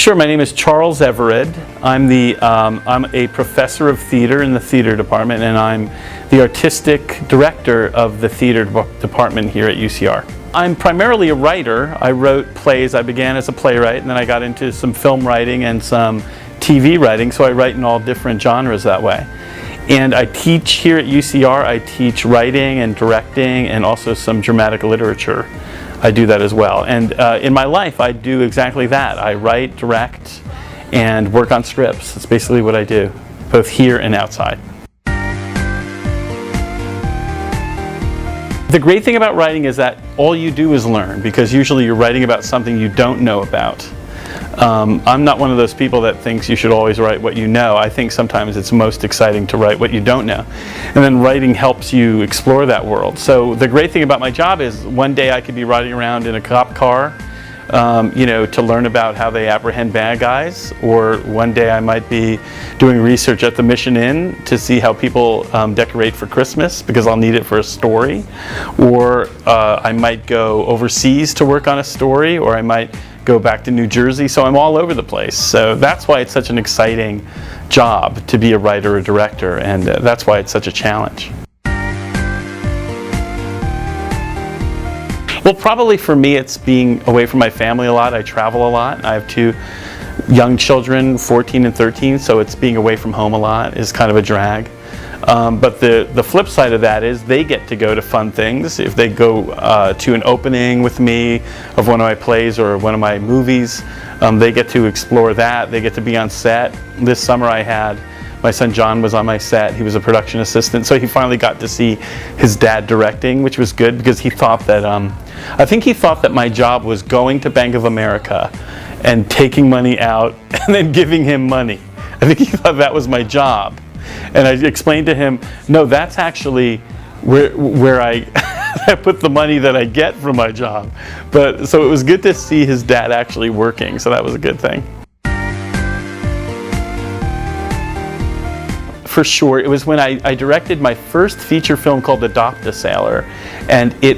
Sure, my name is Charles Everett. I'm a professor of theater in the theater department, and I'm the artistic director of the theater department here at UCR. I'm primarily a writer. I wrote plays. I began as a playwright, and then I got into some film writing and some TV writing, so I write in all different genres that way. And I teach here at UCR. I teach writing and directing and also some dramatic literature. I do that as well. And in my life, I do exactly that. I write, direct, and work on scripts. That's basically what I do, both here and outside. The great thing about writing is that all you do is learn, because usually you're writing about something you don't know about. I'm not one of those people that thinks you should always write what you know. I think sometimes it's most exciting to write what you don't know. And then writing helps you explore that world. So the great thing about my job is one day I could be riding around in a cop car, to learn about how they apprehend bad guys. Or one day I might be doing research at the Mission Inn to see how people decorate for Christmas, because I'll need it for a story. Or I might go overseas to work on a story, or I might go back to New Jersey, so I'm all over the place. So that's why it's such an exciting job to be a writer or director, and that's why it's such a challenge. Well, probably for me it's being away from my family a lot. I travel a lot. I have two young children, 14 and 13, so it's being away from home a lot is kind of a drag. But the flip side of that is they get to go to fun things. If they go to an opening with me of one of my plays or one of my movies, they get to explore that. They get to be on set. This summer my son John was on my set. He was a production assistant, so he finally got to see his dad directing, which was good, because he thought that, I think he thought that my job was going to Bank of America and taking money out and then giving him money. I think he thought that was my job. And I explained to him, no, that's actually where I I put the money that I get from my job. But so it was good to see his dad actually working, so that was a good thing. For sure, it was when I directed my first feature film called Adopt a Sailor, and the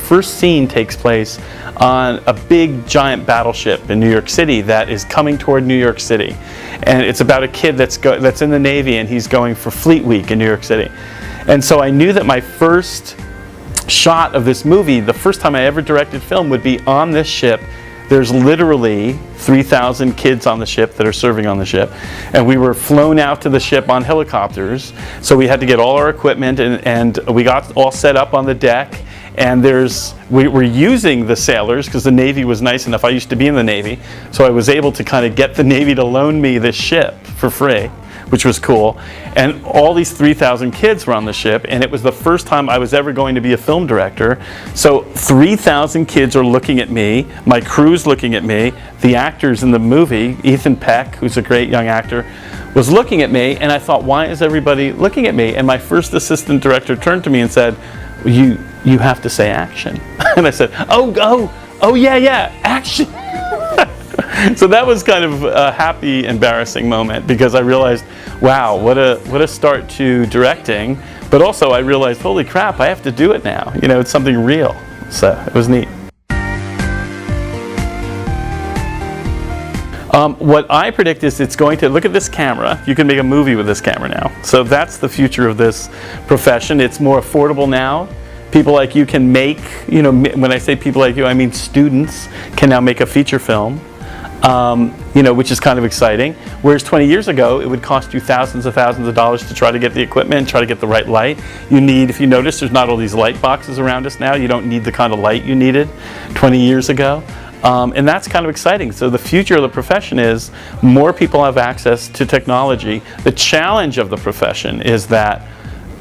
first scene takes place on a big giant battleship in New York City that is coming toward New York City. And it's about a kid that's in the Navy, and he's going for Fleet Week in New York City. And so I knew that my first shot of this movie, the first time I ever directed film, would be on this ship. There's literally 3,000 kids on the ship that are serving on the ship. And we were flown out to the ship on helicopters. So we had to get all our equipment, and we got all set up on the deck. And we were using the sailors, because the Navy was nice enough. I used to be in the Navy, so I was able to kind of get the Navy to loan me this ship for free, which was cool. And all these 3,000 kids were on the ship, and it was the first time I was ever going to be a film director. So 3,000 kids are looking at me, my crew's looking at me, the actors in the movie, Ethan Peck, who's a great young actor, was looking at me, and I thought, why is everybody looking at me? And my first assistant director turned to me and said, you have to say action. And I said, oh yeah, action. So that was kind of a happy, embarrassing moment, because I realized, wow, what a start to directing. But also I realized, holy crap, I have to do it now. It's something real. So it was neat. What I predict is it's going to, look at this camera, you can make a movie with this camera now. So that's the future of this profession. It's more affordable now. People like you can make, when I say people like you, I mean students can now make a feature film, which is kind of exciting. Whereas 20 years ago, it would cost you thousands of dollars to try to get the equipment, try to get the right light. If you notice, there's not all these light boxes around us now. You don't need the kind of light you needed 20 years ago. And that's kind of exciting. So the future of the profession is more people have access to technology. The challenge of the profession is that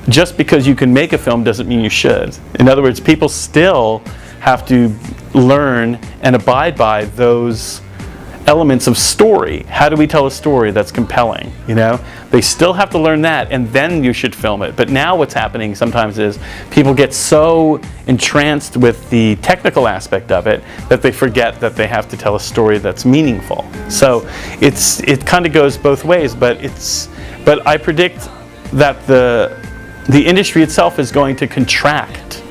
just because you can make a film doesn't mean you should. In other words, people still have to learn and abide by those elements of story. How do we tell a story that's compelling? They still have to learn that, and then you should film it. But now what's happening sometimes is people get so entranced with the technical aspect of it that they forget that they have to tell a story that's meaningful. So it kind of goes both ways, but I predict that the industry itself is going to contract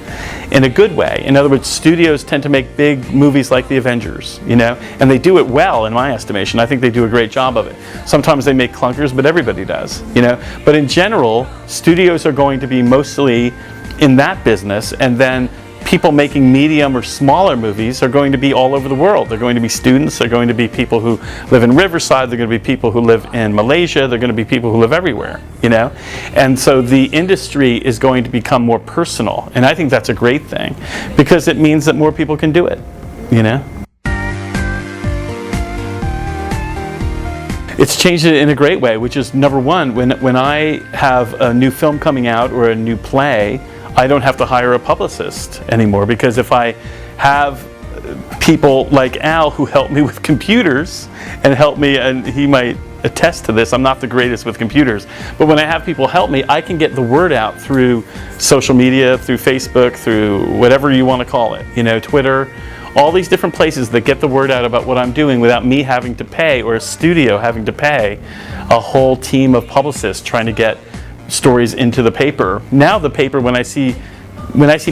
in a good way. In other words, studios tend to make big movies like The Avengers, you know, and they do it well in my estimation. I think they do a great job of it. Sometimes they make clunkers, but everybody does, you know. But in general, studios are going to be mostly in that business, and then people making medium or smaller movies are going to be all over the world. They're going to be students, they're going to be people who live in Riverside, they're going to be people who live in Malaysia, they're going to be people who live everywhere, you know? And so the industry is going to become more personal, and I think that's a great thing, because it means that more people can do it, you know? It's changed it in a great way, which is, number one, when I have a new film coming out or a new play, I don't have to hire a publicist anymore, because if I have people like Al who help me with computers and help me, and he might attest to this, I'm not the greatest with computers, but when I have people help me, I can get the word out through social media, through Facebook, through whatever you want to call it, you know, Twitter, all these different places that get the word out about what I'm doing without me having to pay, or a studio having to pay a whole team of publicists trying to get stories into the paper. Now the paper, when I see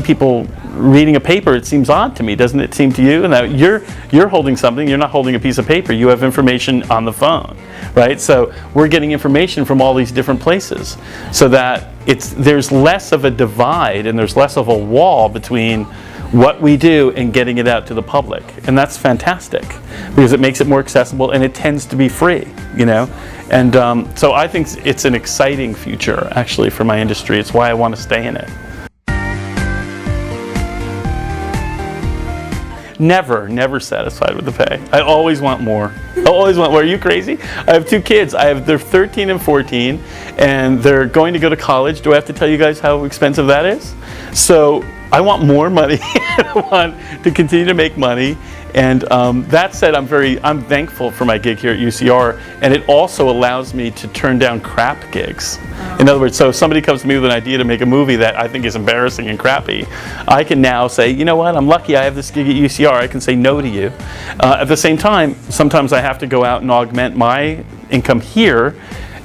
people reading a paper, it seems odd to me. Doesn't it seem to you? Now you're holding something, you're not holding a piece of paper, you have information on the phone, right? So we're getting information from all these different places, so that there's less of a divide and there's less of a wall between what we do and getting it out to the public. And that's fantastic, because it makes it more accessible and it tends to be free, you know? And so I think it's an exciting future, actually, for my industry. It's why I want to stay in it. Never satisfied with the pay. I always want more. I always want more. Are you crazy? I have two kids. They're 13 and 14, and they're going to go to college. Do I have to tell you guys how expensive that is? So I want more money. I want to continue to make money. And that said, I'm thankful for my gig here at UCR, and it also allows me to turn down crap gigs. In other words, so if somebody comes to me with an idea to make a movie that I think is embarrassing and crappy, I can now say, you know what, I'm lucky I have this gig at UCR, I can say no to you. At the same time, sometimes I have to go out and augment my income here,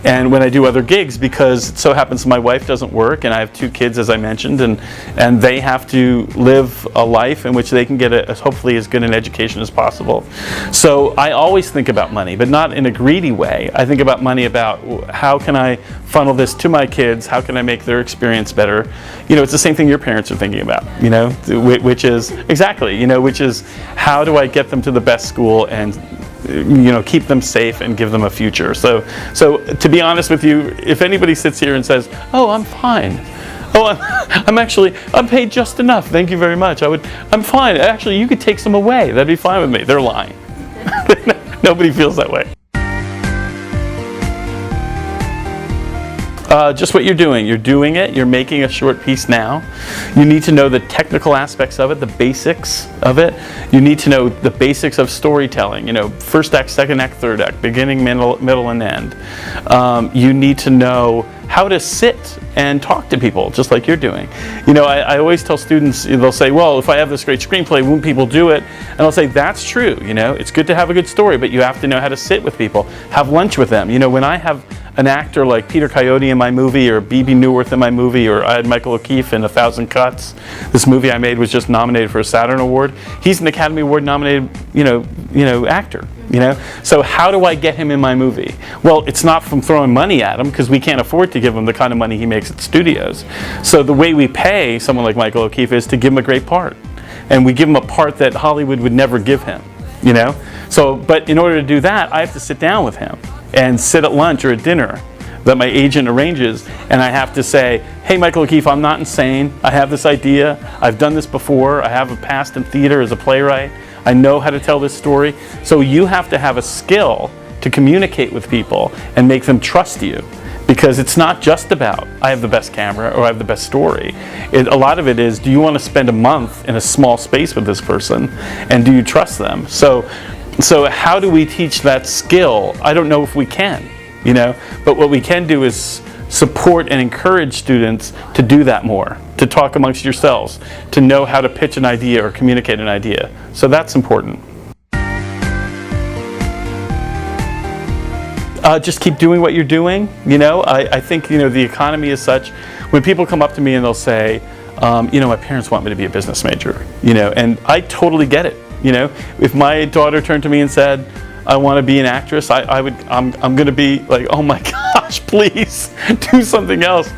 and when I do other gigs, because it so happens my wife doesn't work, and I have two kids, as I mentioned, and they have to live a life in which they can get hopefully as good an education as possible. So I always think about money, but not in a greedy way. I think about money about how can I funnel this to my kids, how can I make their experience better. You know, it's the same thing your parents are thinking about, you know, which is, exactly, you know, which is how do I get them to the best school and, you know, keep them safe and give them a future. So to be honest with you, if anybody sits here and says, oh, I'm fine, oh, I'm paid just enough, thank you very much, I'm fine, actually you could take some away, that'd be fine with me, they're lying. Nobody feels that way. Just what you're doing. You're doing it. You're making a short piece now. You need to know the technical aspects of it, the basics of it. You need to know the basics of storytelling. You know, first act, second act, third act, beginning, middle, and end. You need to know how to sit and talk to people, just like you're doing. You know, I always tell students, they'll say, well, if I have this great screenplay, won't people do it? And I'll say, that's true. You know, it's good to have a good story, but you have to know how to sit with people, have lunch with them. You know, when I have an actor like Peter Coyote in my movie, or B.B. Newirth in my movie, or I had Michael O'Keefe in 1,000 Cuts. This movie I made was just nominated for a Saturn Award. He's an Academy Award nominated, you know, actor. You know, so how do I get him in my movie? Well, it's not from throwing money at him, because we can't afford to give him the kind of money he makes at studios. So the way we pay someone like Michael O'Keefe is to give him a great part, and we give him a part that Hollywood would never give him. You know, so but in order to do that, I have to sit down with him and sit at lunch or at dinner that my agent arranges, and I have to say, hey, Michael O'Keefe, I'm not insane. I have this idea. I've done this before. I have a past in theater as a playwright. I know how to tell this story. So you have to have a skill to communicate with people and make them trust you, because it's not just about I have the best camera or I have the best story. A lot of it is, do you want to spend a month in a small space with this person, and do you trust them? So how do we teach that skill? I don't know if we can, you know, but what we can do is support and encourage students to do that more, to talk amongst yourselves, to know how to pitch an idea or communicate an idea. So that's important. Just keep doing what you're doing. You know, I think, you know, the economy is such, when people come up to me and they'll say, my parents want me to be a business major, and I totally get it. If my daughter turned to me and said, I want to be an actress, I'm going to be like, oh my gosh, please do something else.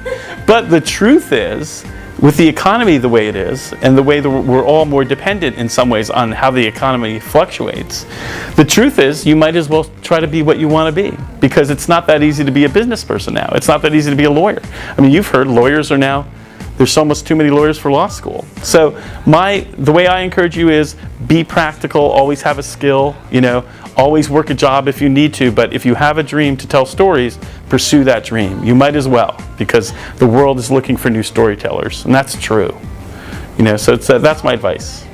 But the truth is, with the economy the way it is, and the way that we're all more dependent in some ways on how the economy fluctuates, the truth is you might as well try to be what you want to be, because it's not that easy to be a business person now. It's not that easy to be a lawyer. I mean, you've heard lawyers are now, there's almost too many lawyers for law school. So the way I encourage you is be practical, always have a skill, always work a job if you need to, but if you have a dream to tell stories, pursue that dream. You might as well, because the world is looking for new storytellers, and that's true. So that's my advice.